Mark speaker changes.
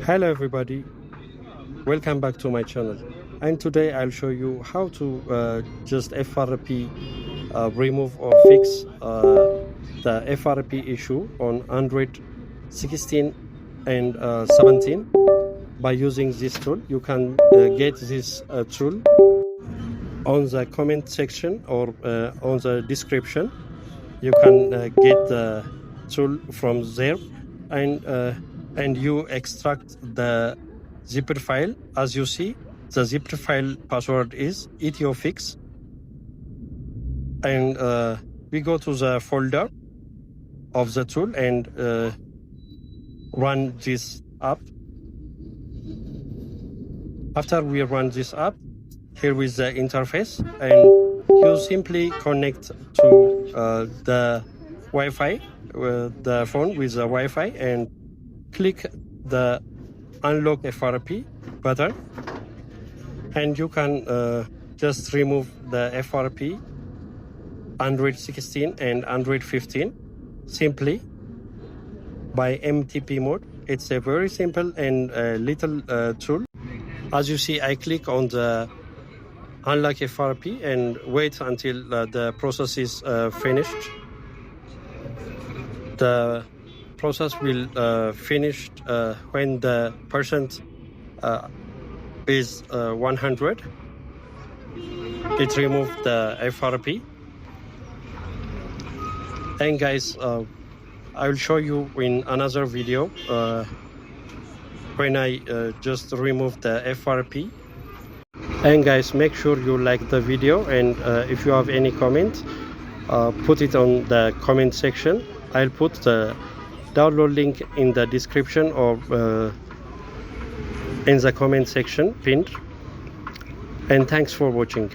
Speaker 1: Hello everybody, welcome back to my channel, and today I'll show you how to just FRP remove or fix the FRP issue on Android 16 and 17 by using this tool. You can get this tool on the comment section or on the description. You can get the tool from there, and you extract the zipper file. As you see, the zipper file password is etiofix, and we go to the folder of the tool and run this app. After we run this app, here is the interface, and you simply connect to the Wi-Fi, the phone with the Wi-Fi, and click the unlock FRP button, and you can just remove the FRP Android 16 and Android 15 simply by MTP mode. It's a very simple and little tool. As you see, I click on the unlock FRP and wait until the process is finished. The process will finish when the percent is 100. It removed the FRP. And guys, I will show you in another video when I just remove the FRP. And guys, make sure you like the video, and if you have any comment, put it on the comment section. I'll put the download link in the description or in the comment section pinned. And thanks for watching.